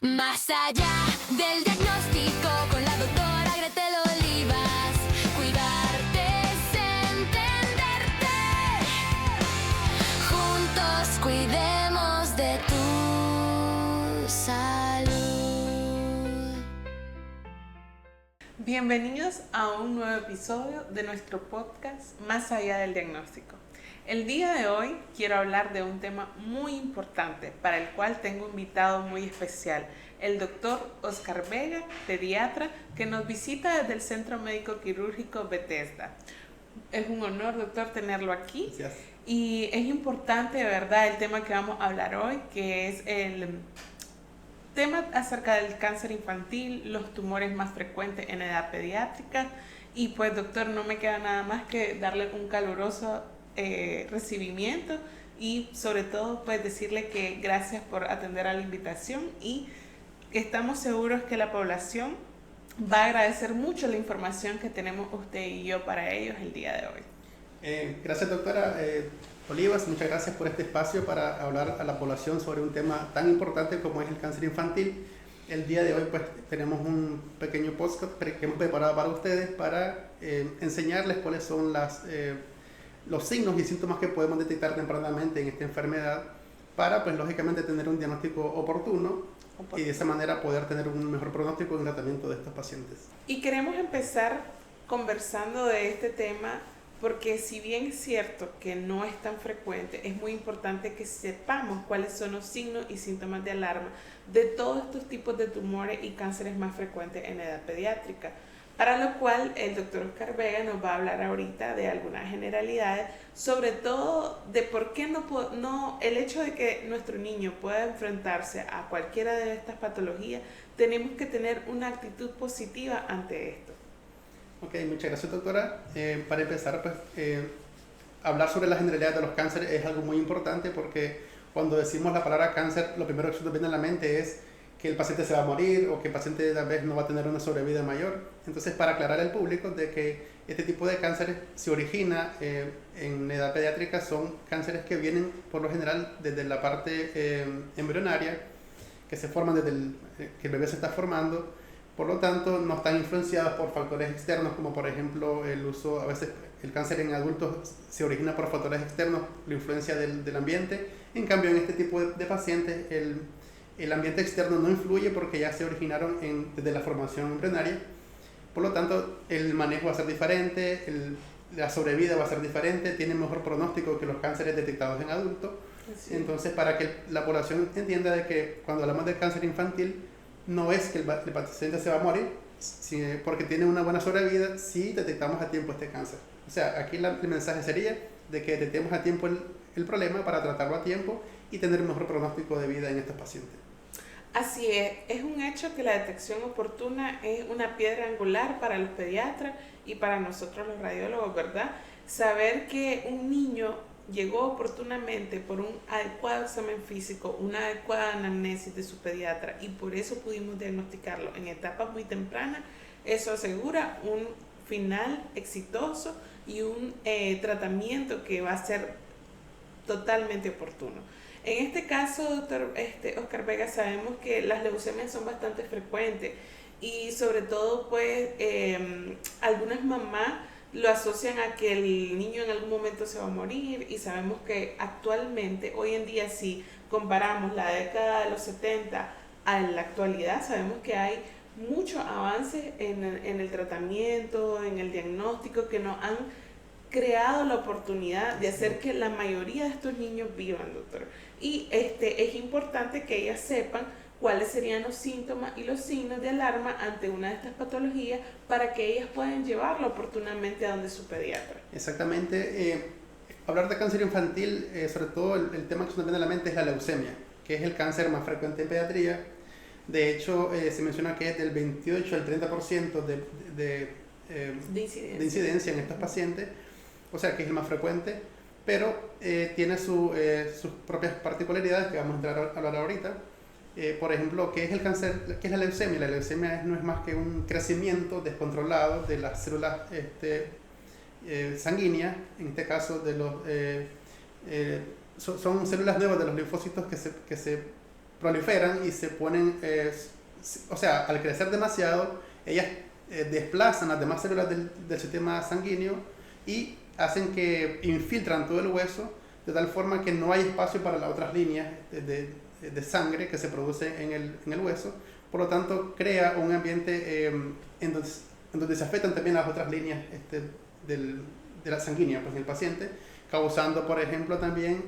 Más allá del diagnóstico con la doctora Gretel Olivas, cuidarte es entenderte. Juntos cuidemos de tu salud. Bienvenidos a un nuevo episodio de nuestro podcast Más allá del diagnóstico. El día de hoy quiero hablar de un tema muy importante para el cual tengo un invitado muy especial, el doctor Oscar Vega, pediatra, que nos visita desde el Centro Médico Quirúrgico Bethesda. Es un honor, doctor, tenerlo aquí. Gracias. Y es importante, de verdad, el tema que vamos a hablar hoy, que es el tema acerca del cáncer infantil, los tumores más frecuentes en edad pediátrica. Y pues, doctor, no me queda nada más que darle un caluroso recibimiento y sobre todo pues decirle que gracias por atender a la invitación y estamos seguros que la población va a agradecer mucho la información que tenemos usted y yo para ellos el día de hoy. Gracias, doctora Olivas, muchas gracias por este espacio para hablar a la población sobre un tema tan importante como es el cáncer infantil. El día de hoy pues tenemos un pequeño podcast que hemos preparado para ustedes para enseñarles cuáles son los signos y síntomas que podemos detectar tempranamente en esta enfermedad para, pues lógicamente, tener un diagnóstico oportuno y de esa manera poder tener un mejor pronóstico en el tratamiento de estos pacientes. Y queremos empezar conversando de este tema porque si bien es cierto que no es tan frecuente, es muy importante que sepamos cuáles son los signos y síntomas de alarma de todos estos tipos de tumores y cánceres más frecuentes en edad pediátrica. Para lo cual el doctor Oscar Vega nos va a hablar ahorita de algunas generalidades, sobre todo de por qué el hecho de que nuestro niño pueda enfrentarse a cualquiera de estas patologías, tenemos que tener una actitud positiva ante esto. Ok, muchas gracias, doctora. Para empezar, pues hablar sobre la generalidad de los cánceres es algo muy importante porque cuando decimos la palabra cáncer, lo primero que se nos viene a la mente es que el paciente se va a morir o que el paciente tal vez no va a tener una sobrevida mayor. Entonces, para aclarar al público de que este tipo de cánceres se origina en edad pediátrica, son cánceres que vienen por lo general desde la parte embrionaria, que se forman desde que el bebé se está formando. Por lo tanto, no están influenciados por factores externos, como por ejemplo el uso, a veces el cáncer en adultos se origina por factores externos, la influencia del ambiente. En cambio, en este tipo de pacientes, el ambiente externo no influye porque ya se originaron desde la formación embrionaria. Por lo tanto, el manejo va a ser diferente, la sobrevida va a ser diferente, tienen mejor pronóstico que los cánceres detectados en adultos. Sí. Entonces, para que la población entienda de que cuando hablamos de cáncer infantil, no es que el paciente se va a morir porque tiene una buena sobrevida si detectamos a tiempo este cáncer. O sea, aquí el mensaje sería de que detectemos a tiempo el problema para tratarlo a tiempo y tener un mejor pronóstico de vida en estos pacientes. Así es un hecho que la detección oportuna es una piedra angular para los pediatras y para nosotros los radiólogos, ¿verdad? Saber que un niño llegó oportunamente por un adecuado examen físico, una adecuada anamnesis de su pediatra y por eso pudimos diagnosticarlo en etapas muy tempranas, eso asegura un final exitoso y un tratamiento que va a ser totalmente oportuno. En este caso, doctor Oscar Vega, sabemos que las leucemias son bastante frecuentes y sobre todo pues algunas mamás lo asocian a que el niño en algún momento se va a morir y sabemos que actualmente, hoy en día, si comparamos la década de los 70 a la actualidad, sabemos que hay muchos avances en el tratamiento, en el diagnóstico que nos han creado la oportunidad de hacer que la mayoría de estos niños vivan, doctor. Y es importante que ellas sepan cuáles serían los síntomas y los signos de alarma ante una de estas patologías para que ellas puedan llevarlo oportunamente a donde su pediatra. Exactamente. Hablar de cáncer infantil, sobre todo el tema que se nos viene a la mente es la leucemia, que es el cáncer más frecuente en pediatría. De hecho, se menciona que es del 28 al 30% de incidencia en estos pacientes, o sea que es el más frecuente, pero tiene sus propias particularidades que vamos a entrar a hablar ahorita. Por ejemplo, ¿qué es el cáncer? ¿Qué es la leucemia? La leucemia no es más que un crecimiento descontrolado de las células sanguíneas, en este caso son células nuevas de los linfocitos que se proliferan y se ponen, o sea, al crecer demasiado, ellas desplazan las demás células del sistema sanguíneo y hacen que infiltran todo el hueso de tal forma que no hay espacio para las otras líneas de sangre que se producen en el hueso. Por lo tanto, crea un ambiente en donde se afectan también las otras líneas de la sanguínea pues, en el paciente, causando, por ejemplo, también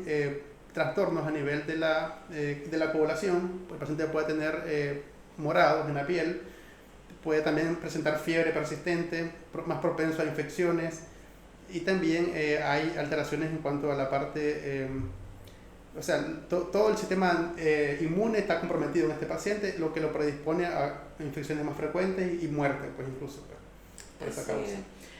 trastornos a nivel de la coagulación. El paciente puede tener morados en la piel, puede también presentar fiebre persistente, más propenso a infecciones, y también hay alteraciones en cuanto a la parte, o sea, todo el sistema inmune está comprometido en este paciente, lo que lo predispone a infecciones más frecuentes y muerte, pues incluso por esa causa.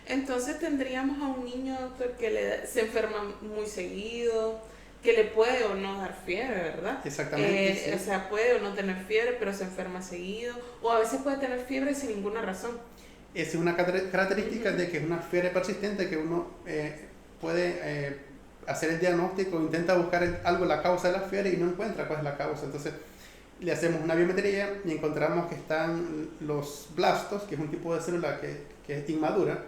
Entonces tendríamos a un niño, doctor, que se enferma muy seguido, que le puede o no dar fiebre, ¿verdad? Exactamente. Sí. O sea, puede o no tener fiebre, pero se enferma seguido, o a veces puede tener fiebre sin ninguna razón. Esa es una característica de que es una fiebre persistente que uno puede hacer el diagnóstico, intenta buscar algo, la causa de la fiebre y no encuentra cuál es la causa. Entonces le hacemos una biometría y encontramos que están los blastos, que es un tipo de célula que es inmadura,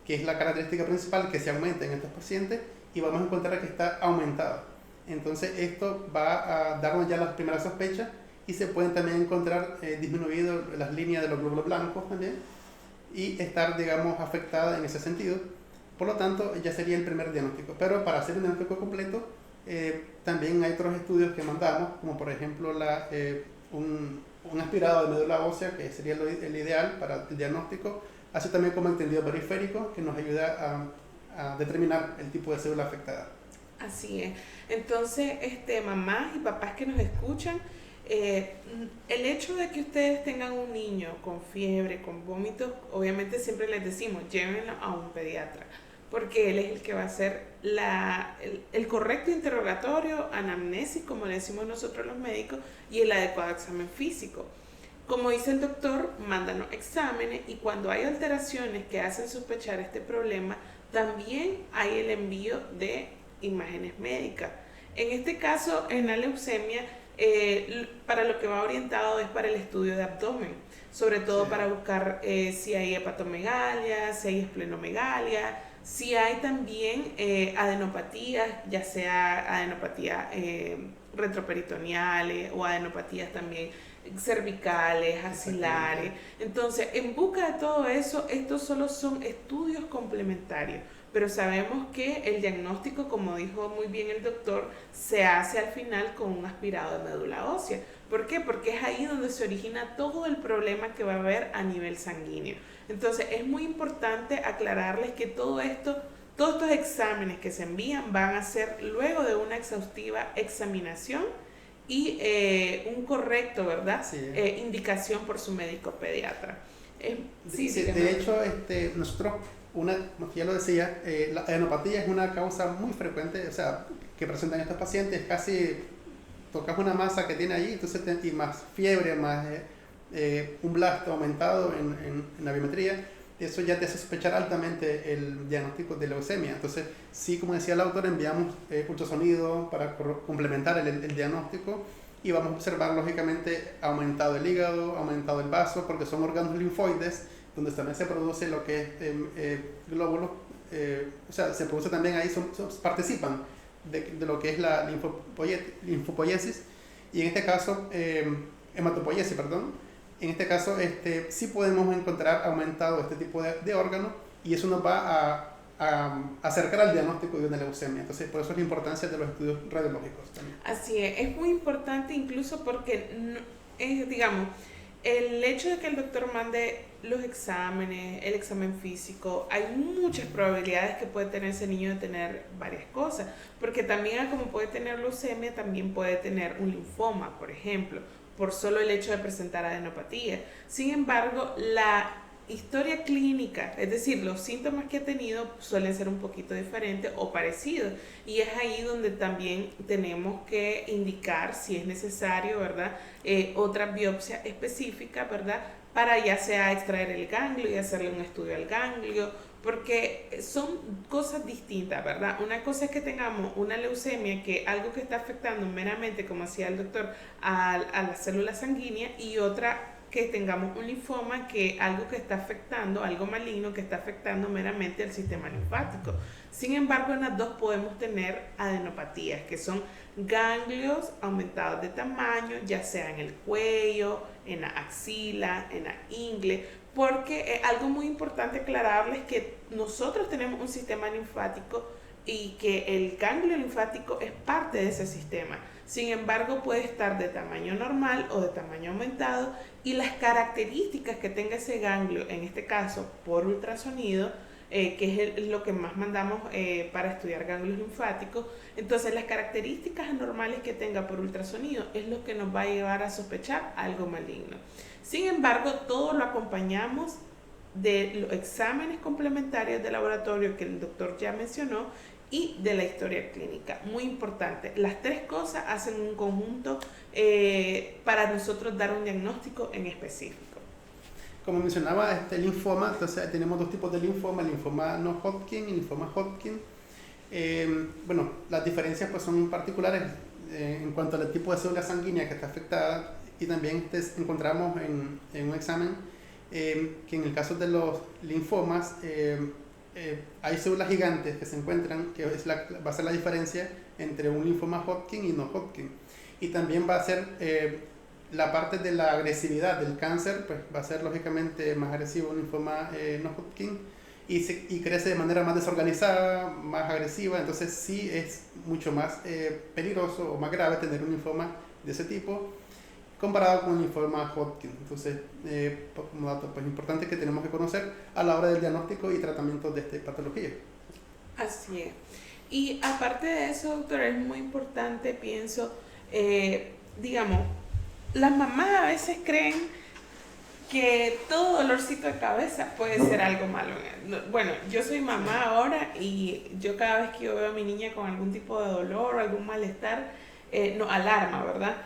que es la característica principal que se aumenta en estos pacientes, y vamos a encontrar que está aumentado. Entonces esto va a darnos ya las primeras sospechas y se pueden también encontrar disminuidas las líneas de los glóbulos blancos también y estar, digamos, afectada en ese sentido. Por lo tanto, ya sería el primer diagnóstico. Pero para hacer un diagnóstico completo, también hay otros estudios que mandamos, como por ejemplo un aspirado de médula ósea, que sería el ideal para el diagnóstico, así también como el tendido periférico, que nos ayuda a determinar el tipo de célula afectada. Así es. Entonces, mamás y papás que nos escuchan, el hecho de que ustedes tengan un niño con fiebre, con vómitos, obviamente siempre les decimos, llévenlo a un pediatra, porque él es el que va a hacer el correcto interrogatorio, anamnesis, como le decimos nosotros los médicos, y el adecuado examen físico. Como dice el doctor, mándanos exámenes, y cuando hay alteraciones que hacen sospechar este problema, también hay el envío de imágenes médicas. En este caso, en la leucemia, para lo que va orientado es para el estudio de abdomen, sobre todo para buscar si hay hepatomegalia, si hay esplenomegalia, si hay también adenopatías, ya sea adenopatías retroperitoneales o adenopatías también cervicales, axilares. Entonces, en busca de todo eso, estos solo son estudios complementarios, pero sabemos que el diagnóstico, como dijo muy bien el doctor, se hace al final con un aspirado de médula ósea. ¿Por qué? Porque es ahí donde se origina todo el problema que va a haber a nivel sanguíneo. Entonces, es muy importante aclararles que todos estos exámenes que se envían van a ser luego de una exhaustiva examinación y un correcto, ¿verdad? Sí. Indicación por su médico pediatra. De hecho, nosotros, ya lo decía, la adenopatía es una causa muy frecuente, o sea, que presentan estos pacientes. Casi tocas una masa que tiene allí, entonces y más fiebre, más un blasto aumentado en la biometría, eso ya te hace sospechar altamente el diagnóstico de leucemia. Entonces, sí, como decía el autor, enviamos ultrasonido para complementar el diagnóstico, y vamos a observar, lógicamente, aumentado el hígado, aumentado el vaso, porque son órganos linfoides, donde también se produce lo que es glóbulos, o sea, se produce también ahí, participan de lo que es la linfopoiesis, y en este caso, hematopoiesis, perdón. En este caso, sí podemos encontrar aumentado este tipo de órganos, y eso nos va a acercar al diagnóstico de una leucemia. Entonces, por eso es la importancia de los estudios radiológicos también. Así es muy importante, incluso porque, digamos, el hecho de que el doctor mande los exámenes, el examen físico, hay muchas probabilidades que puede tener ese niño de tener varias cosas, porque también como puede tener leucemia, también puede tener un linfoma, por ejemplo, por solo el hecho de presentar adenopatía. Sin embargo, la historia clínica, es decir, los síntomas que ha tenido suelen ser un poquito diferentes o parecidos, y es ahí donde también tenemos que indicar si es necesario, ¿verdad? Otra biopsia específica, ¿verdad? Para ya sea extraer el ganglio y hacerle un estudio al ganglio, porque son cosas distintas, ¿verdad? Una cosa es que tengamos una leucemia, que algo que está afectando meramente, como decía el doctor, a la célula sanguínea, y otra que tengamos un linfoma, que algo que está afectando, algo maligno que está afectando meramente el sistema linfático. Sin embargo, en las dos podemos tener adenopatías, que son ganglios aumentados de tamaño, ya sea en el cuello, en la axila, en la ingle, porque algo muy importante aclararles que nosotros tenemos un sistema linfático y que el ganglio linfático es parte de ese sistema. Sin embargo, puede estar de tamaño normal o de tamaño aumentado, y las características que tenga ese ganglio, en este caso por ultrasonido, que es lo que más mandamos para estudiar ganglios linfáticos, entonces las características anormales que tenga por ultrasonido es lo que nos va a llevar a sospechar algo maligno. Sin embargo, todo lo acompañamos de los exámenes complementarios de laboratorio que el doctor ya mencionó y de la historia clínica. Muy importante, las tres cosas hacen un conjunto para nosotros dar un diagnóstico en específico. Como mencionaba, el linfoma, entonces tenemos dos tipos de linfoma, el linfoma no Hodgkin y el linfoma Hodgkin. Bueno, las diferencias pues son particulares en cuanto al tipo de célula sanguínea que está afectada, y también encontramos en un examen que en el caso de los linfomas hay células gigantes que se encuentran, que va a ser la diferencia entre un linfoma Hodgkin y no Hodgkin. Y también va a ser la parte de la agresividad del cáncer, pues va a ser lógicamente más agresivo un linfoma no Hodgkin, y crece de manera más desorganizada, más agresiva. Entonces sí es mucho más peligroso o más grave tener un linfoma de ese tipo comparado con el linfoma Hodgkin. Entonces, como dato pues importante que tenemos que conocer a la hora del diagnóstico y tratamiento de esta patología. Así es. Y aparte de eso, doctora, es muy importante, pienso, digamos, las mamás a veces creen que todo dolorcito de cabeza puede ser algo malo. Bueno, yo soy mamá ahora, y yo cada vez que yo veo a mi niña con algún tipo de dolor o algún malestar, nos alarma, ¿verdad?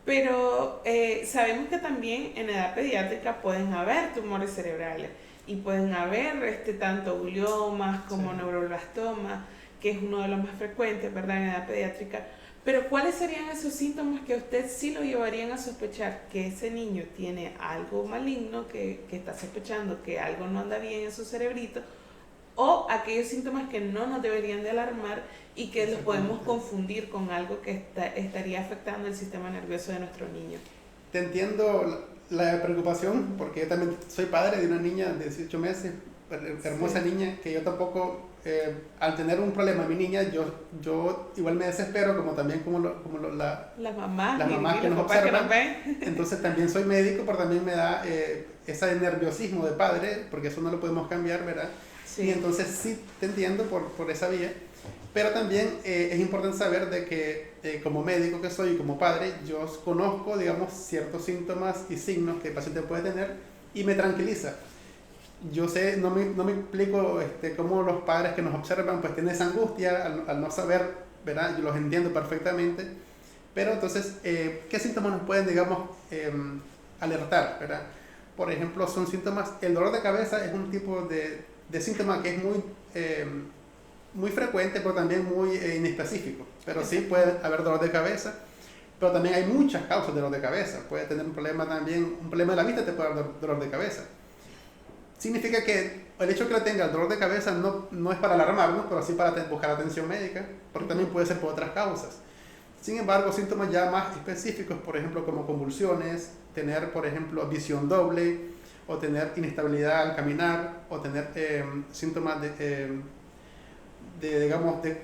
Pero sabemos que también en edad pediátrica pueden haber tumores cerebrales, y pueden haber tanto gliomas como neuroblastomas, que es uno de los más frecuentes, ¿verdad?, en edad pediátrica. Pero ¿cuáles serían esos síntomas que a usted sí lo llevarían a sospechar que ese niño tiene algo maligno, que está sospechando que algo no anda bien en su cerebrito, o aquellos síntomas que no nos deberían de alarmar y que los podemos confundir con algo que estaría afectando el sistema nervioso de nuestro niño? Te entiendo la preocupación, porque yo también soy padre de una niña de 18 meses, hermosa niña, que yo tampoco, al tener un problema mi niña, yo igual me desespero, como también las mamás que nos observan. Entonces también soy médico, pero también me da ese nerviosismo de padre, porque eso no lo podemos cambiar, ¿verdad? Sí. Y entonces sí te entiendo por esa vía, pero también es importante saber de que como médico que soy y como padre, yo conozco, digamos, ciertos síntomas y signos que el paciente puede tener, y me tranquiliza. Yo sé, no me explico cómo los padres que nos observan pues tienen esa angustia al no saber, ¿verdad? Yo los entiendo perfectamente, pero entonces, ¿qué síntomas nos pueden, digamos, alertar, ¿verdad? Por ejemplo, son síntomas, el dolor de cabeza es un tipo de síntoma que es muy frecuente, pero también muy inespecífico. Pero sí puede haber dolor de cabeza, pero también hay muchas causas de dolor de cabeza. Puede tener un problema de la vista te puede dar dolor de cabeza. Significa que el hecho que lo tenga el dolor de cabeza no es para alarmarnos, pero sí para buscar atención médica, porque también puede ser por otras causas. Sin embargo, síntomas ya más específicos, por ejemplo, como convulsiones, tener, por ejemplo, visión doble, o tener inestabilidad al caminar, o tener síntomas de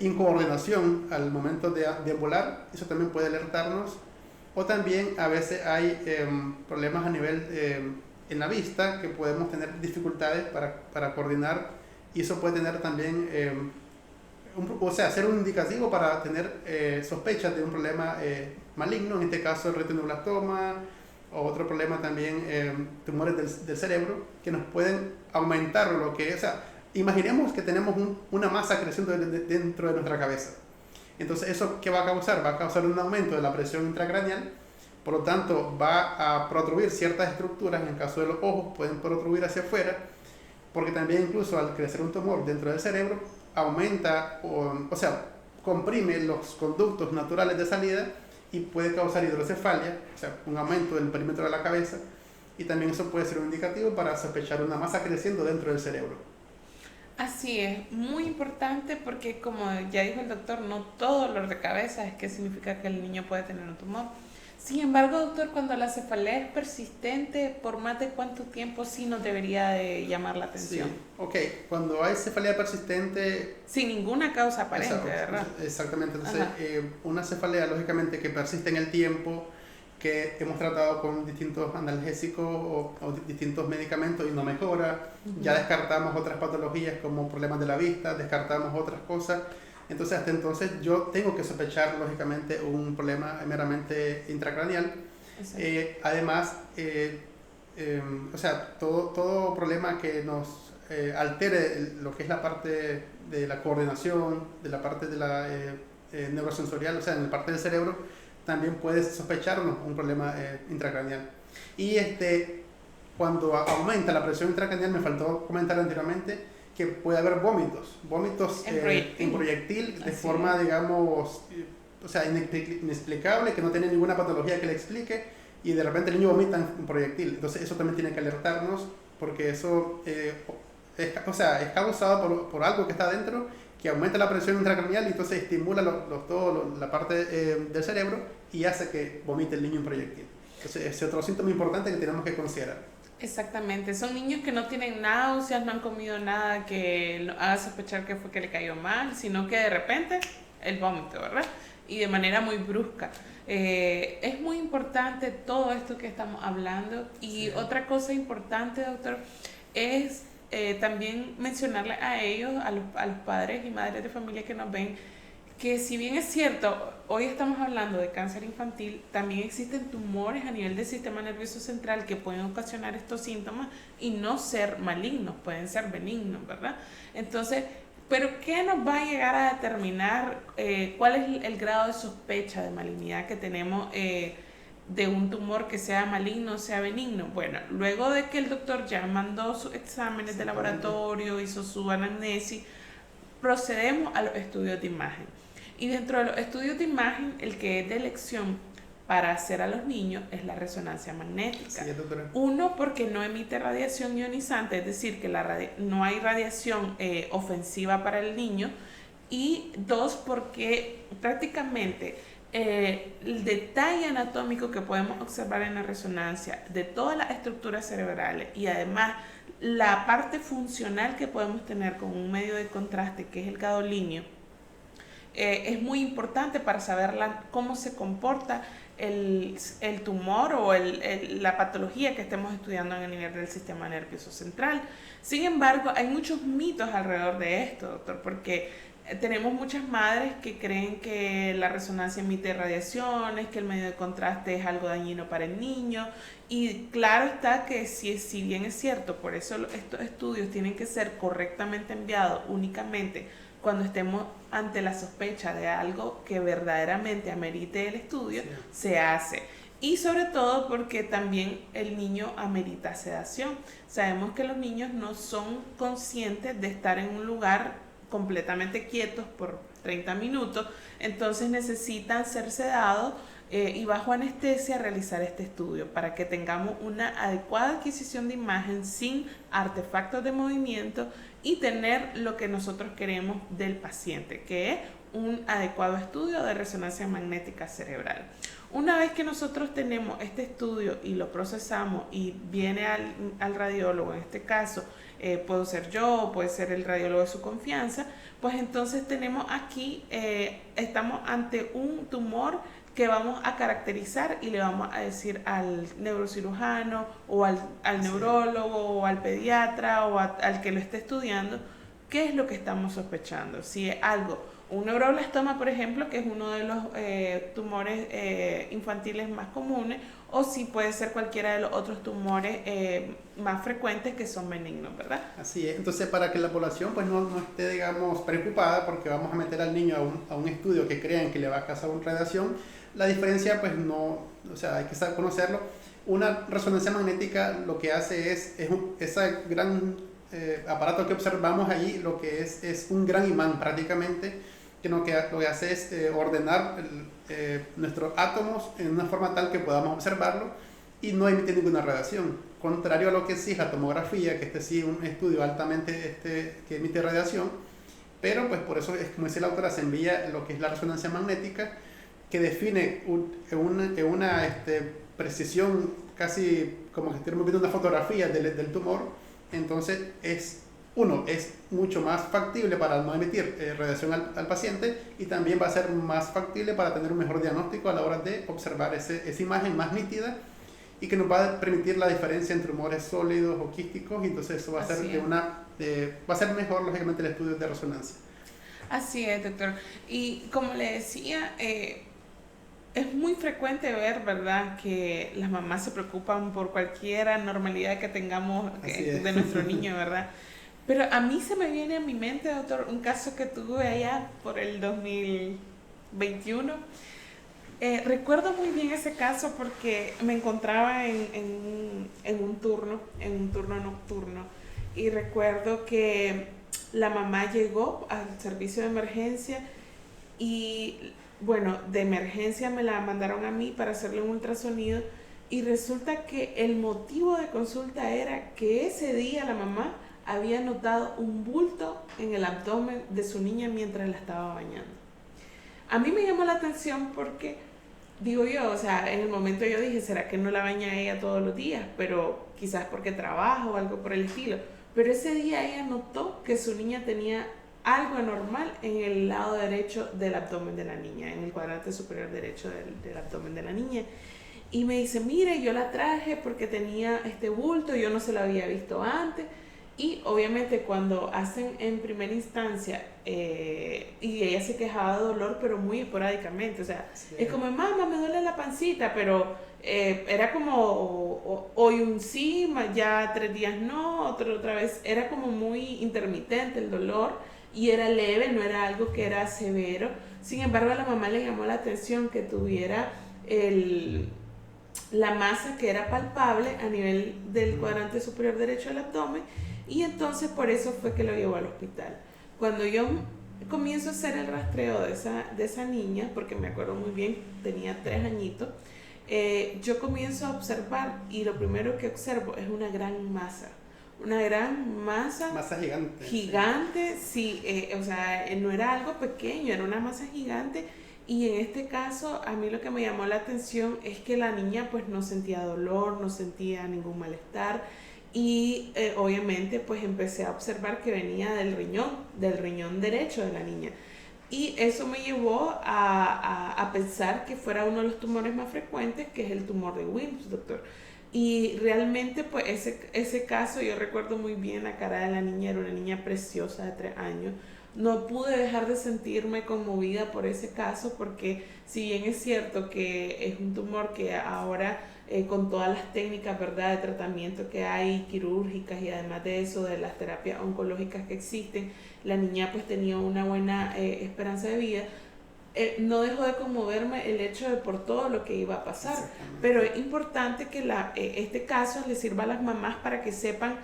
incoordinación al momento de deambular, eso también puede alertarnos. O también a veces hay problemas a nivel en la vista, que podemos tener dificultades para coordinar, y eso puede tener también, ser un indicativo para tener sospechas de un problema maligno, en este caso el retinoblastoma, o otro problema también, tumores del cerebro, que nos pueden aumentar lo que es. O sea, imaginemos que tenemos una masa creciendo dentro de nuestra cabeza. Entonces, ¿eso qué va a causar? Va a causar un aumento de la presión intracraneal, por lo tanto, va a protruir ciertas estructuras, en el caso de los ojos, pueden protruir hacia afuera, porque también incluso al crecer un tumor dentro del cerebro, aumenta, o sea, comprime los conductos naturales de salida y puede causar hidrocefalia, o sea, un aumento del perímetro de la cabeza, y también eso puede ser un indicativo para sospechar una masa creciendo dentro del cerebro. Así es, muy importante porque como ya dijo el doctor, no todo dolor de cabeza es que significa que el niño puede tener un tumor. Sin embargo, doctor, cuando la cefalea es persistente, ¿por más de cuánto tiempo sí nos debería de llamar la atención? Sí, ok. Cuando hay cefalea persistente... Sin ninguna causa aparente, exacto, ¿verdad? Exactamente. Entonces, una cefalea, lógicamente, que persiste en el tiempo, que hemos tratado con distintos analgésicos o distintos medicamentos y no mejora. Ya descartamos otras patologías como problemas de la vista, descartamos otras cosas. Entonces, hasta entonces yo tengo que sospechar, lógicamente, un problema meramente intracraneal. Además, o sea, todo problema que nos altere lo que es la parte de la coordinación, de la parte de la neurosensorial, o sea, en la parte del cerebro, también puede sospecharnos un problema intracraneal. Y cuando aumenta la presión intracraneal, me faltó comentar anteriormente, que puede haber vómitos en proyectil de forma, digamos, o sea, inexplicable, que no tiene ninguna patología que le explique, y de repente el niño vomita en proyectil. Entonces eso también tiene que alertarnos, porque eso es causado por algo que está adentro, que aumenta la presión intracraneal y entonces estimula la parte del cerebro y hace que vomite el niño en proyectil. Entonces ese es otro síntoma importante que tenemos que considerar. Exactamente, son niños que no tienen náuseas, no han comido nada que haga sospechar que fue que le cayó mal, sino que de repente el vómito, ¿verdad? Y de manera muy brusca. Es muy importante todo esto que estamos hablando. Y sí, otra cosa importante, doctor, es también mencionarle a ellos, a los padres y madres de familia que nos ven, que si bien es cierto, hoy estamos hablando de cáncer infantil, también existen tumores a nivel del sistema nervioso central que pueden ocasionar estos síntomas y no ser malignos, pueden ser benignos, ¿verdad? Entonces, ¿pero qué nos va a llegar a determinar cuál es el grado de sospecha de malignidad que tenemos de un tumor que sea maligno o sea benigno? Bueno, luego de que el doctor ya mandó sus exámenes de laboratorio, hizo su anamnesis, procedemos a los estudios de imagen. Y dentro de los estudios de imagen, el que es de elección para hacer a los niños es la resonancia magnética. Sí, uno, porque no emite radiación ionizante, es decir, que no hay radiación ofensiva para el niño. Y dos, porque prácticamente el detalle anatómico que podemos observar en la resonancia de todas las estructuras cerebrales y además la parte funcional que podemos tener con un medio de contraste que es el gadolínio, es muy importante para saber cómo se comporta el tumor o la patología que estemos estudiando en el nivel del sistema nervioso central. Sin embargo, hay muchos mitos alrededor de esto, doctor, porque tenemos muchas madres que creen que la resonancia emite radiaciones, que el medio de contraste es algo dañino para el niño, y claro está que si bien es cierto, por eso estos estudios tienen que ser correctamente enviados únicamente cuando estemos ante la sospecha de algo que verdaderamente amerite el estudio, sí, se hace. Y sobre todo porque también el niño amerita sedación. Sabemos que los niños no son conscientes de estar en un lugar completamente quietos por 30 minutos, entonces necesitan ser sedados y bajo anestesia realizar este estudio para que tengamos una adecuada adquisición de imagen sin artefactos de movimiento y tener lo que nosotros queremos del paciente, que es un adecuado estudio de resonancia magnética cerebral. Una vez que nosotros tenemos este estudio y lo procesamos y viene al radiólogo, en este caso puedo ser yo, puede ser el radiólogo de su confianza, pues entonces tenemos aquí, estamos ante un tumor que vamos a caracterizar y le vamos a decir al neurocirujano o al neurólogo o al pediatra o al que lo esté estudiando qué es lo que estamos sospechando, si es algo un neuroblastoma, por ejemplo, que es uno de los tumores infantiles más comunes, o si puede ser cualquiera de los otros tumores más frecuentes que son benignos, ¿verdad? Así es. Entonces, para que la población pues no esté, digamos, preocupada porque vamos a meter al niño a un estudio que crean que le va a causar una radiación, la diferencia pues no, o sea, hay que saber conocerlo. Una resonancia magnética lo que hace ese gran aparato que observamos allí, lo que es un gran imán prácticamente, que lo que hace es ordenar nuestros átomos en una forma tal que podamos observarlo y no emite ninguna radiación. Contrario a lo que sí es la tomografía, que sí es un estudio altamente que emite radiación, pero pues por eso es, como dice la autora, se envía lo que es la resonancia magnética, que define una precisión casi como que estemos viendo una fotografía del tumor. Entonces es mucho más factible para no emitir radiación al paciente, y también va a ser más factible para tener un mejor diagnóstico a la hora de observar esa imagen más nítida, y que nos va a permitir la diferencia entre tumores sólidos o quísticos, y entonces eso va a ser va a ser mejor lógicamente el estudio de resonancia. Así es, doctor. Y como le decía, es muy frecuente ver, ¿verdad?, que las mamás se preocupan por cualquier anormalidad que tengamos de nuestro niño, ¿verdad? Pero a mí se me viene a mi mente, doctor, un caso que tuve allá por el 2021. Recuerdo muy bien ese caso porque me encontraba en un turno nocturno, y recuerdo que la mamá llegó al servicio de emergencia y, bueno, de emergencia me la mandaron a mí para hacerle un ultrasonido, y resulta que el motivo de consulta era que ese día la mamá había notado un bulto en el abdomen de su niña mientras la estaba bañando. A mí me llamó la atención porque, digo yo, o sea, en el momento yo dije, ¿será que no la baña ella todos los días? Pero quizás porque trabaja o algo por el estilo. Pero ese día ella notó que su niña tenía algo anormal en el lado derecho del abdomen de la niña, en el cuadrante superior derecho del abdomen de la niña. Y me dice, mire, yo la traje porque tenía este bulto, yo no se lo había visto antes. Y obviamente cuando hacen en primera instancia, y ella se quejaba de dolor, pero muy esporádicamente, o sea, sí, es como, mamá, me duele la pancita, pero era como hoy un sí, ya 3 días no, otra vez, era como muy intermitente el dolor, y era leve, no era algo que era severo. Sin embargo, a la mamá le llamó la atención que tuviera la masa que era palpable a nivel del cuadrante superior derecho del abdomen, y entonces por eso fue que lo llevó al hospital. Cuando yo comienzo a hacer el rastreo de esa niña, porque me acuerdo muy bien, tenía 3 añitos, yo comienzo a observar, y lo primero que observo es una gran masa gigante, sí, o sea, no era algo pequeño, era una masa gigante. Y en este caso, a mí lo que me llamó la atención es que la niña pues no sentía dolor, no sentía ningún malestar, y obviamente pues empecé a observar que venía del riñón derecho de la niña. Y eso me llevó a pensar que fuera uno de los tumores más frecuentes, que es el tumor de Wilms, doctor. Y realmente pues ese caso, yo recuerdo muy bien la cara de la niña, era una niña preciosa de 3 años. No pude dejar de sentirme conmovida por ese caso, porque si bien es cierto que es un tumor que ahora con todas las técnicas, ¿verdad?, de tratamiento que hay, quirúrgicas, y además de eso, de las terapias oncológicas que existen, la niña pues tenía una buena esperanza de vida, no dejó de conmoverme el hecho de por todo lo que iba a pasar. Pero es importante que este caso le sirva a las mamás para que sepan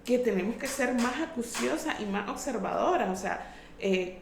que tenemos que ser más acuciosas y más observadoras, o sea,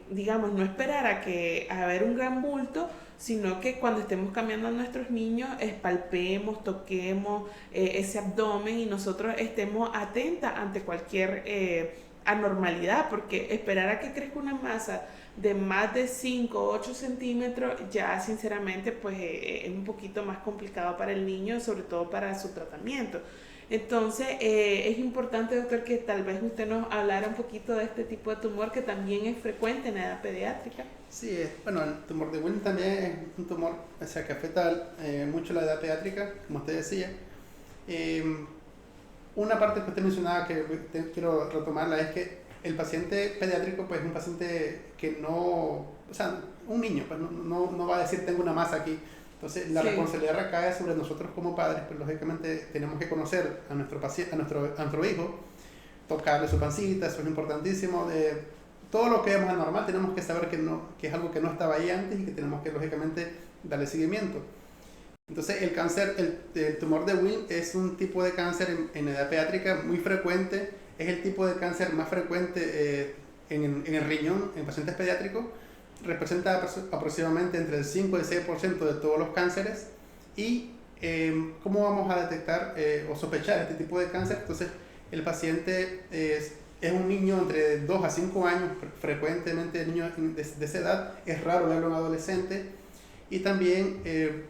digamos, no esperar a ver un gran bulto, sino que cuando estemos cambiando a nuestros niños, palpemos, toquemos ese abdomen, y nosotros estemos atentas ante cualquier anormalidad, porque esperar a que crezca una masa de más de 5 o 8 centímetros, ya sinceramente pues es un poquito más complicado para el niño, sobre todo para su tratamiento. Entonces es importante, doctor, que tal vez usted nos hablara un poquito de este tipo de tumor que también es frecuente en la edad pediátrica. Sí, bueno, el tumor de Wilms también es un tumor, o sea, que afecta mucho la edad pediátrica, como usted decía. Una parte que usted mencionaba que quiero retomarla es que El paciente pediátrico pues es un paciente que no, o sea, un niño pues no va a decir tengo una masa aquí. Entonces la responsabilidad recae sobre nosotros como padres, pues lógicamente tenemos que conocer a nuestro paciente, a nuestro hijo, tocarle su pancita, eso es importantísimo. Todo lo que vemos anormal tenemos que saber que es algo que no estaba ahí antes y que tenemos que lógicamente darle seguimiento. Entonces el cáncer, el tumor de Wynn es un tipo de cáncer en edad pediátrica muy frecuente, es el tipo de cáncer más frecuente en el riñón en pacientes pediátricos, representa aproximadamente entre el 5 y el 6% de todos los cánceres. Y ¿cómo vamos a detectar o sospechar este tipo de cáncer? Entonces el paciente es un niño entre 2 a 5 años, frecuentemente niños de esa edad, es raro verlo en adolescente. Y también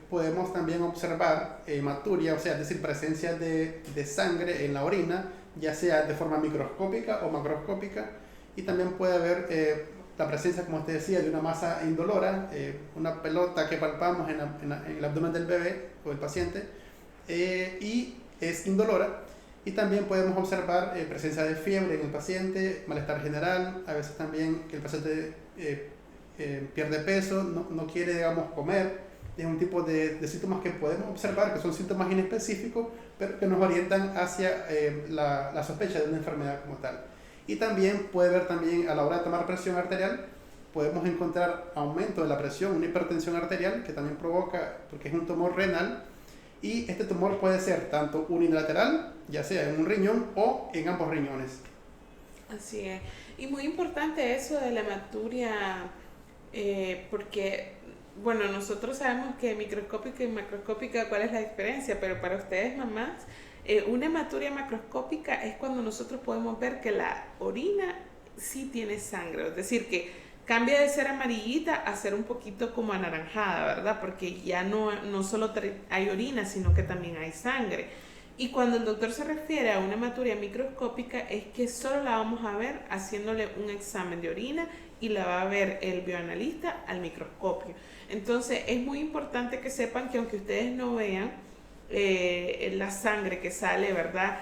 podemos también observar hematuria, o sea, es decir, presencia de sangre en la orina, ya sea de forma microscópica o macroscópica. Y también puede haber la presencia, como usted decía, de una masa indolora, una pelota que palpamos en el abdomen del bebé o del paciente, y es indolora. Y también podemos observar presencia de fiebre en el paciente, malestar general, a veces también que el paciente pierde peso, no quiere, digamos, comer. Es un tipo de síntomas que podemos observar, que son síntomas inespecíficos, pero que nos orientan hacia la sospecha de una enfermedad como tal. Y también puede ver también a la hora de tomar presión arterial, podemos encontrar aumento de la presión, una hipertensión arterial que también provoca, porque es un tumor renal. Y este tumor puede ser tanto unilateral, ya sea en un riñón o en ambos riñones. Así es. Y muy importante eso de la hematuria, porque, bueno, nosotros sabemos que microscópica y macroscópica, cuál es la diferencia, pero para ustedes, mamás, una hematuria macroscópica es cuando nosotros podemos ver que la orina sí tiene sangre, es decir, que cambia de ser amarillita a ser un poquito como anaranjada, ¿verdad? Porque ya no solo hay orina, sino que también hay sangre. Y cuando el doctor se refiere a una hematuria microscópica es que solo la vamos a ver haciéndole un examen de orina y la va a ver el bioanalista al microscopio. Entonces es muy importante que sepan que aunque ustedes no vean la sangre que sale, ¿verdad?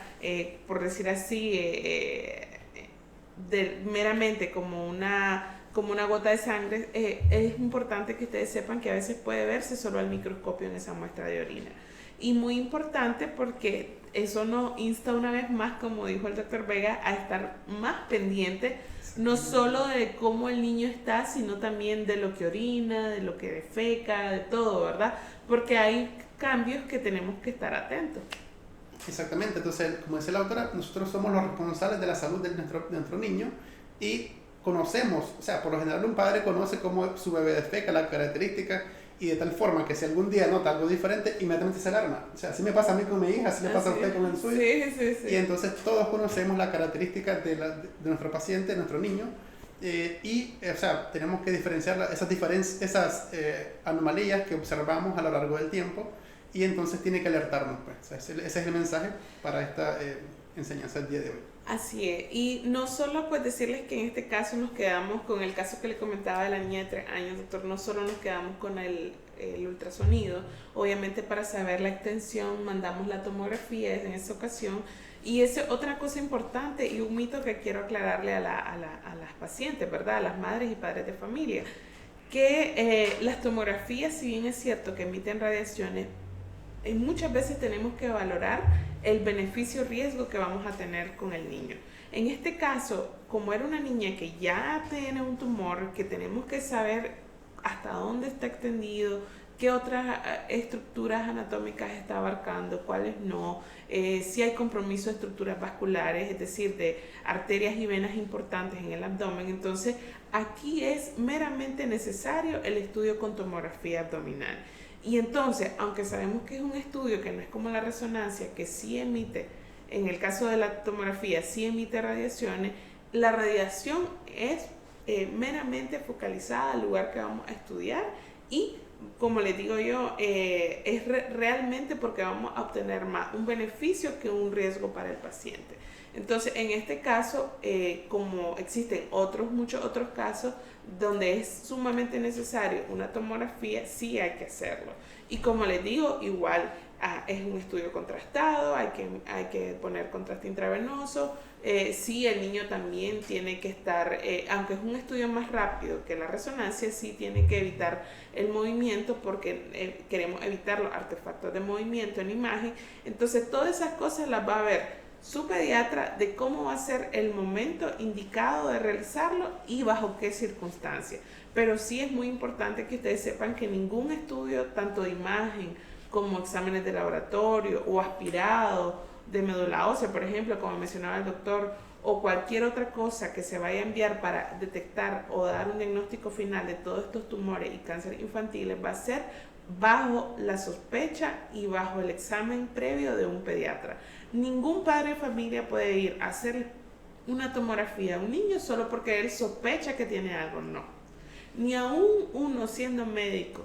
Por decir así, meramente como una gota de sangre, es importante que ustedes sepan que a veces puede verse solo al microscopio en esa muestra de orina. Y muy importante porque eso nos insta una vez más, como dijo el doctor Vega, a estar más pendiente, no solo de cómo el niño está, sino también de lo que orina, de lo que defeca, de todo, ¿verdad? Porque hay cambios que tenemos que estar atentos. Exactamente, entonces, como decía la autora, nosotros somos los responsables de la salud de nuestro niño y conocemos, o sea, por lo general un padre conoce cómo su bebé defeca, la característica, y de tal forma que si algún día nota algo diferente, inmediatamente se alarma. O sea, así me pasa a mí con mi hija, así le pasa a usted con el suyo. Sí. Y entonces todos conocemos la característica de nuestro paciente, de nuestro niño, o sea, tenemos que diferenciar esas anomalías que observamos a lo largo del tiempo, y entonces tiene que alertarnos. Pues. O sea, ese es el mensaje para esta enseñanza del día de hoy. Así es, y no solo pues decirles que en este caso nos quedamos con el caso que le comentaba de la niña de 3 años, doctor, no solo nos quedamos con el ultrasonido, obviamente para saber la extensión mandamos la tomografía en esa ocasión, y esa es otra cosa importante y un mito que quiero aclararle a las pacientes, ¿verdad? A las madres y padres de familia, que las tomografías, si bien es cierto que emiten radiaciones, muchas veces tenemos que valorar el beneficio-riesgo que vamos a tener con el niño. En este caso, como era una niña que ya tiene un tumor, que tenemos que saber hasta dónde está extendido, qué otras estructuras anatómicas está abarcando, cuáles no, si hay compromiso de estructuras vasculares, es decir, de arterias y venas importantes en el abdomen. Entonces, aquí es meramente necesario el estudio con tomografía abdominal. Y entonces, aunque sabemos que es un estudio que no es como la resonancia, que sí emite, en el caso de la tomografía, sí emite radiaciones, la radiación es meramente focalizada al lugar que vamos a estudiar y, como les digo yo, es realmente porque vamos a obtener más un beneficio que un riesgo para el paciente. Entonces, en este caso, como existen muchos otros casos donde es sumamente necesario una tomografía, sí hay que hacerlo. Y como les digo, igual es un estudio contrastado, hay que poner contraste intravenoso. Sí, el niño también tiene que estar, aunque es un estudio más rápido que la resonancia, sí tiene que evitar el movimiento porque queremos evitar los artefactos de movimiento en imagen. Entonces todas esas cosas las va a ver su pediatra de cómo va a ser el momento indicado de realizarlo y bajo qué circunstancias. Pero sí es muy importante que ustedes sepan que ningún estudio, tanto de imagen como exámenes de laboratorio o aspirado de médula ósea, por ejemplo, como mencionaba el doctor, o cualquier otra cosa que se vaya a enviar para detectar o dar un diagnóstico final de todos estos tumores y cáncer infantiles, va a ser bajo la sospecha y bajo el examen previo de un pediatra. Ningún padre de familia puede ir a hacer una tomografía a un niño solo porque él sospecha que tiene algo, no. Ni aún uno siendo médico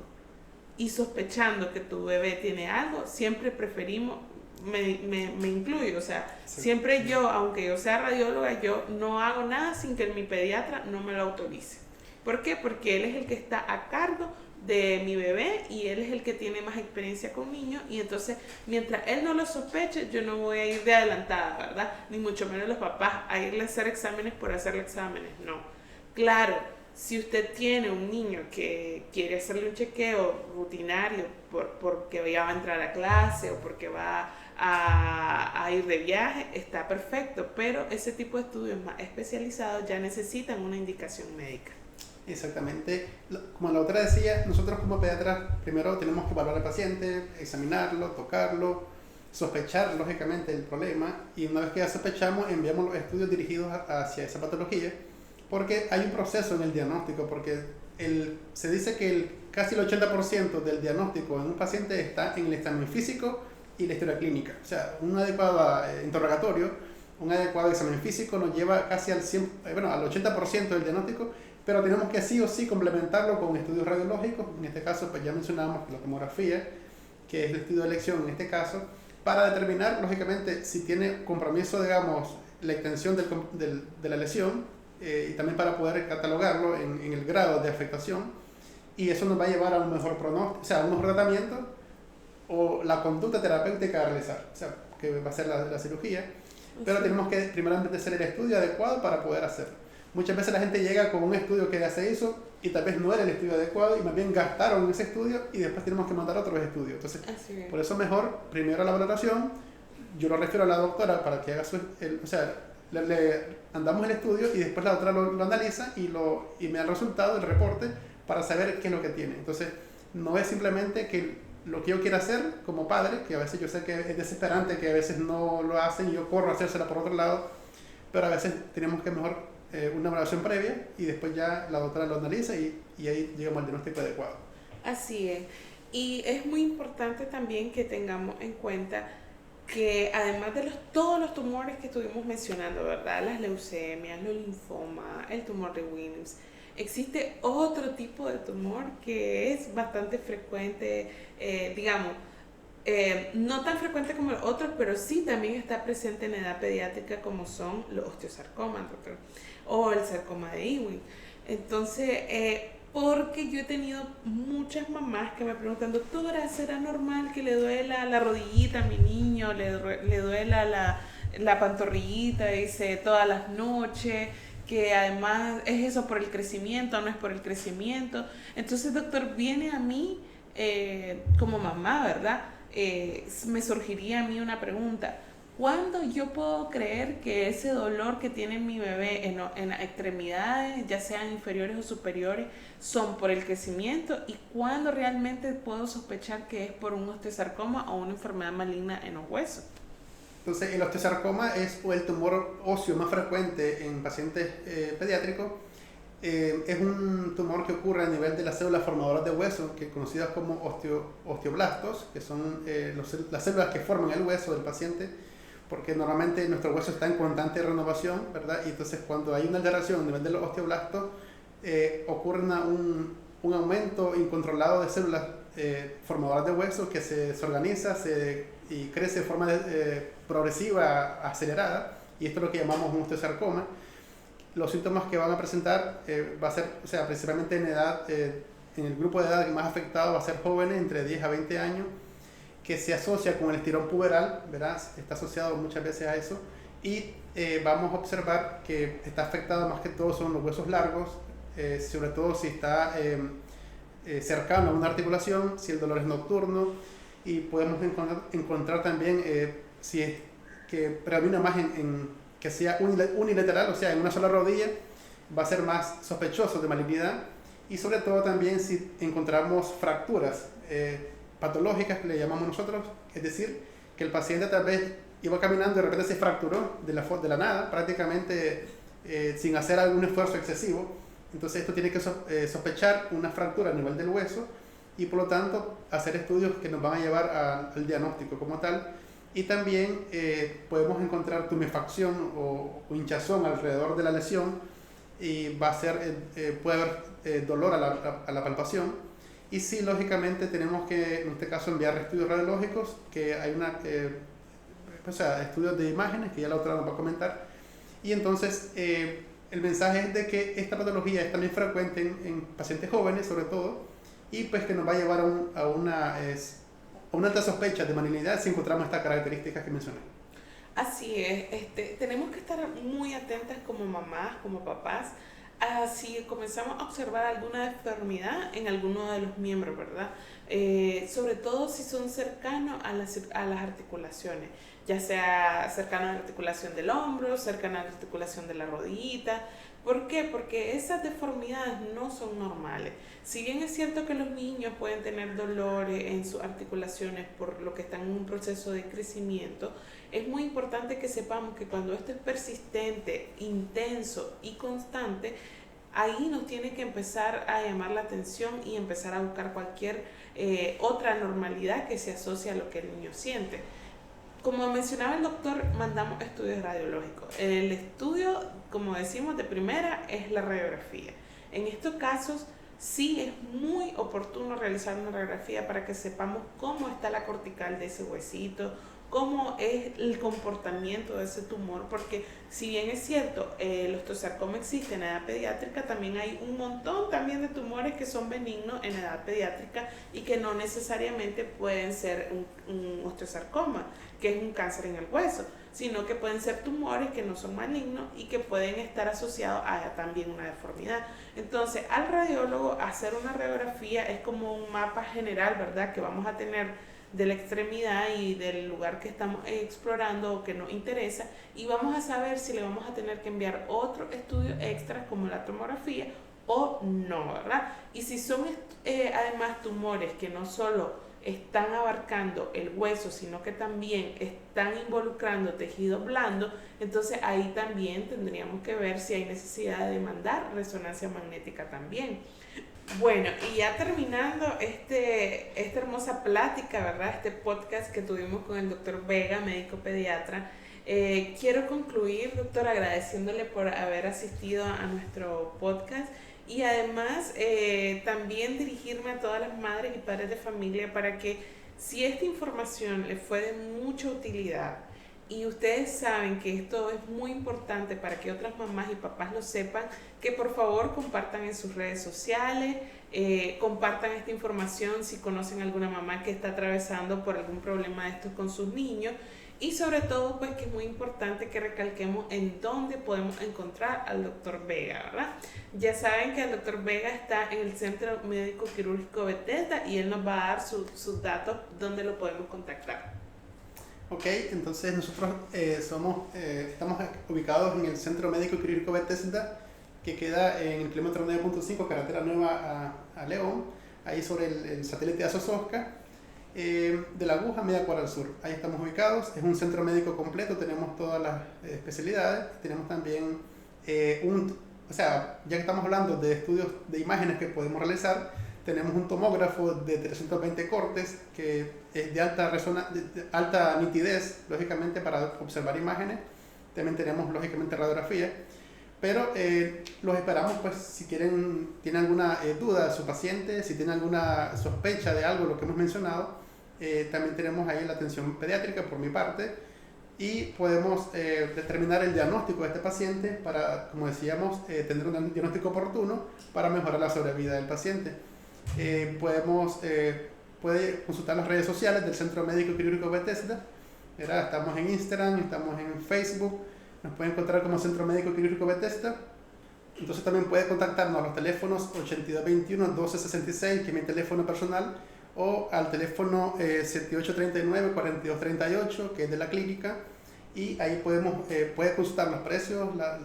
y sospechando que tu bebé tiene algo, siempre preferimos, me incluyo, o sea, sí. Siempre yo, aunque yo sea radióloga, yo no hago nada sin que mi pediatra no me lo autorice. ¿Por qué? Porque él es el que está a cargo de mi bebé y él es el que tiene más experiencia con niños, y entonces mientras él no lo sospeche, yo no voy a ir de adelantada, ¿verdad? Ni mucho menos los papás a irle a hacer exámenes por hacerle exámenes, no. Claro, si usted tiene un niño que quiere hacerle un chequeo rutinario porque ya va a entrar a clase o porque va a ir de viaje, está perfecto, pero ese tipo de estudios más especializados ya necesitan una indicación médica. Exactamente, como la otra decía, nosotros como pediatras primero tenemos que evaluar al paciente, examinarlo, tocarlo, sospechar lógicamente el problema, y una vez que ya sospechamos enviamos los estudios dirigidos hacia esa patología, porque hay un proceso en el diagnóstico, porque se dice que casi el 80% del diagnóstico en un paciente está en el examen físico y la historia clínica. O sea, un adecuado interrogatorio, un adecuado examen físico nos lleva casi al 80% del diagnóstico, pero tenemos que sí o sí complementarlo con estudios radiológicos. En este caso, pues ya mencionábamos la tomografía, que es el estudio de elección en este caso, para determinar, lógicamente, si tiene compromiso, digamos, la extensión de la lesión, y también para poder catalogarlo en el grado de afectación, y eso nos va a llevar a un mejor pronóstico, o sea, a un mejor tratamiento o la conducta terapéutica a realizar, o sea, que va a ser la cirugía, pero tenemos que primeramente hacer el estudio adecuado para poder hacerlo. Muchas veces la gente llega con un estudio que ya se hizo y tal vez no era el estudio adecuado y más bien gastaron ese estudio y después tenemos que mandar otros estudios. Entonces, por eso mejor, primero la valoración, yo lo refiero a la doctora para que haga le andamos el estudio y después la doctora lo analiza y me da el resultado, el reporte, para saber qué es lo que tiene. Entonces, no es simplemente que lo que yo quiera hacer como padre, que a veces yo sé que es desesperante, que a veces no lo hacen y yo corro a hacérsela por otro lado, pero a veces tenemos que mejor una evaluación previa y después ya la doctora lo analiza y ahí llegamos al diagnóstico adecuado. Así es. Y es muy importante también que tengamos en cuenta que además de todos los tumores que estuvimos mencionando, ¿verdad? Las leucemias, los linfomas, el tumor de Wilms, existe otro tipo de tumor que es bastante frecuente, no tan frecuente como los otros, pero sí también está presente en edad pediátrica, como son los osteosarcomas, doctor, o el sarcoma de Ewing. Entonces, porque yo he tenido muchas mamás que me preguntan, doctora, ¿será normal que le duela la rodillita a mi niño, le duela la pantorrillita, dice, todas las noches, que además es eso por el crecimiento, no es por el crecimiento? Entonces, doctor, viene a mí como mamá, ¿verdad? Me surgiría a mí una pregunta: ¿cuándo yo puedo creer que ese dolor que tiene mi bebé en las extremidades, ya sean inferiores o superiores, son por el crecimiento? ¿Y cuándo realmente puedo sospechar que es por un osteosarcoma o una enfermedad maligna en los huesos? Entonces, el osteosarcoma es el tumor óseo más frecuente en pacientes pediátricos. Es un tumor que ocurre a nivel de las células formadoras de hueso, que conocidas como osteoblastos, que son las células que forman el hueso del paciente, porque normalmente nuestro hueso está en constante renovación, ¿verdad? Y entonces cuando hay una alteración a nivel de los osteoblastos, ocurre un aumento incontrolado de células formadoras de hueso que se desorganiza y crece de forma progresiva, acelerada, y esto es lo que llamamos un osteosarcoma. Los síntomas que van a presentar va a ser, principalmente en el grupo de edad más afectado va a ser jóvenes entre 10 a 20 años, que se asocia con el estirón puberal, ¿verdad? Está asociado muchas veces a eso. Y vamos a observar que está afectado más que todo son los huesos largos, sobre todo si está cercano a una articulación, si el dolor es nocturno, y podemos encontrar también si es que predomina más en que sea unilateral, o sea, en una sola rodilla, va a ser más sospechoso de malignidad. Y sobre todo también si encontramos fracturas patológicas, que le llamamos nosotros, es decir, que el paciente tal vez iba caminando y de repente se fracturó de la nada, prácticamente sin hacer algún esfuerzo excesivo. Entonces esto tiene que sospechar una fractura a nivel del hueso y por lo tanto hacer estudios que nos van a llevar al diagnóstico como tal. Y también podemos encontrar tumefacción o hinchazón alrededor de la lesión y va a ser, puede haber dolor a la palpación. Y sí, lógicamente tenemos que, en este caso, enviar estudios radiológicos, que hay estudios de imágenes, que ya la otra nos va a comentar. Y entonces, el mensaje es de que esta patología es también frecuente en pacientes jóvenes, sobre todo, y pues que nos va a llevar a una alta sospecha de malignidad si encontramos estas características que mencioné. Así es, tenemos que estar muy atentas como mamás, como papás, si comenzamos a observar alguna deformidad en alguno de los miembros, ¿verdad? Sobre todo si son cercanos a las articulaciones, ya sea cercano a la articulación del hombro, cercano a la articulación de la rodillita. ¿Por qué? Porque esas deformidades no son normales. Si bien es cierto que los niños pueden tener dolores en sus articulaciones por lo que están en un proceso de crecimiento, es muy importante que sepamos que cuando esto es persistente, intenso y constante, ahí nos tiene que empezar a llamar la atención y empezar a buscar cualquier otra normalidad que se asocie a lo que el niño siente. Como mencionaba el doctor, mandamos estudios radiológicos. El estudio, como decimos de primera, es la radiografía. En estos casos, sí es muy oportuno realizar una radiografía para que sepamos cómo está la cortical de ese huesito, cómo es el comportamiento de ese tumor, porque si bien es cierto, el osteosarcoma existe en edad pediátrica, también hay un montón también de tumores que son benignos en edad pediátrica y que no necesariamente pueden ser un osteosarcoma, que es un cáncer en el hueso, sino que pueden ser tumores que no son malignos y que pueden estar asociados a también una deformidad. Entonces, al radiólogo hacer una radiografía es como un mapa general, ¿verdad?, que vamos a tener de la extremidad y del lugar que estamos explorando o que nos interesa, y vamos a saber si le vamos a tener que enviar otro estudio extra como la tomografía o no, ¿verdad? Y si son además tumores que no solo están abarcando el hueso, sino que también están involucrando tejido blando, entonces ahí también tendríamos que ver si hay necesidad de mandar resonancia magnética también. Bueno, y ya terminando esta hermosa plática, ¿verdad? Este podcast que tuvimos con el doctor Vega, médico pediatra, quiero concluir, doctor, agradeciéndole por haber asistido a nuestro podcast y además también dirigirme a todas las madres y padres de familia para que si esta información les fue de mucha utilidad y ustedes saben que esto es muy importante para que otras mamás y papás lo sepan, que por favor compartan en sus redes sociales, compartan esta información si conocen alguna mamá que está atravesando por algún problema de estos con sus niños, y sobre todo pues que es muy importante que recalquemos en dónde podemos encontrar al doctor Vega, ¿verdad? Ya saben que el doctor Vega está en el Centro Médico Quirúrgico Bethesda y él nos va a dar sus datos donde lo podemos contactar. Ok, entonces nosotros estamos ubicados en el Centro Médico Quirúrgico Bethesda, que queda en el kilómetro 9.5, carretera nueva a León, ahí sobre el satélite de Asososca, de la aguja media cuadra al sur. Ahí estamos ubicados, es un centro médico completo, tenemos todas las especialidades, tenemos también ya que estamos hablando de estudios de imágenes que podemos realizar, tenemos un tomógrafo de 320 cortes que es de alta nitidez, lógicamente, para observar imágenes. También tenemos, lógicamente, radiografía. Pero los esperamos, pues, si tienen alguna duda de su paciente, si tienen alguna sospecha de algo, lo que hemos mencionado, también tenemos ahí la atención pediátrica por mi parte y podemos determinar el diagnóstico de este paciente para, como decíamos, tener un diagnóstico oportuno para mejorar la sobrevida del paciente. Podemos puede consultar las redes sociales del Centro Médico Quirúrgico Bethesda. ¿Verdad? Estamos en Instagram, estamos en Facebook, nos pueden encontrar como Centro Médico Quirúrgico Bethesda. Entonces también puede contactarnos a los teléfonos 8221-1266, que es mi teléfono personal, o al teléfono 7839-4238, que es de la clínica, y ahí puede consultar los precios, las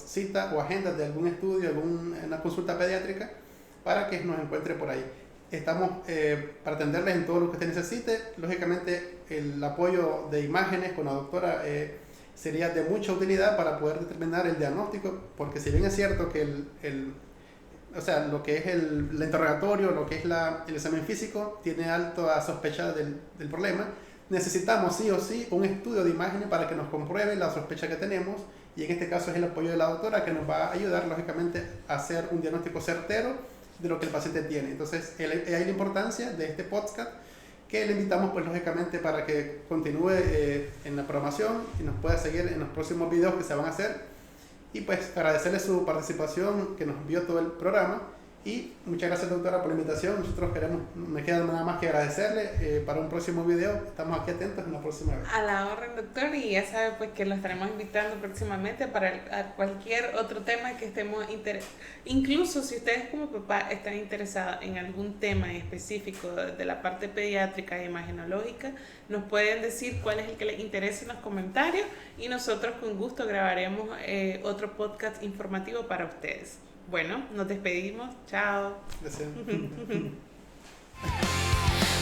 citas o agendas de algún estudio, una consulta pediátrica, para que nos encuentre por ahí. Estamos para atenderles en todo lo que usted necesite. Lógicamente el apoyo de imágenes con la doctora sería de mucha utilidad para poder determinar el diagnóstico, porque si bien es cierto que lo que es el interrogatorio, lo que es el examen físico, tiene alta sospecha del problema, necesitamos sí o sí un estudio de imágenes para que nos compruebe la sospecha que tenemos, y en este caso es el apoyo de la doctora que nos va a ayudar lógicamente a hacer un diagnóstico certero de lo que el paciente tiene. Entonces hay la importancia de este podcast, que le invitamos pues lógicamente para que continúe en la programación y nos pueda seguir en los próximos videos que se van a hacer, y pues agradecerle su participación, que nos vio todo el programa, y muchas gracias, doctora, por la invitación. Nosotros me queda nada más que agradecerle. Para un próximo video estamos aquí atentos en la próxima vez. A la orden, doctor, y ya sabe pues que lo estaremos invitando próximamente para cualquier otro tema que estemos interesados. Incluso si ustedes como papá están interesados en algún tema específico de la parte pediátrica e imagenológica, nos pueden decir cuál es el que les interesa en los comentarios, y nosotros con gusto grabaremos otro podcast informativo para ustedes. Bueno, nos despedimos. Chao. Gracias.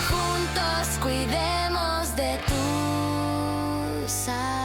Juntos cuidemos de tu salud.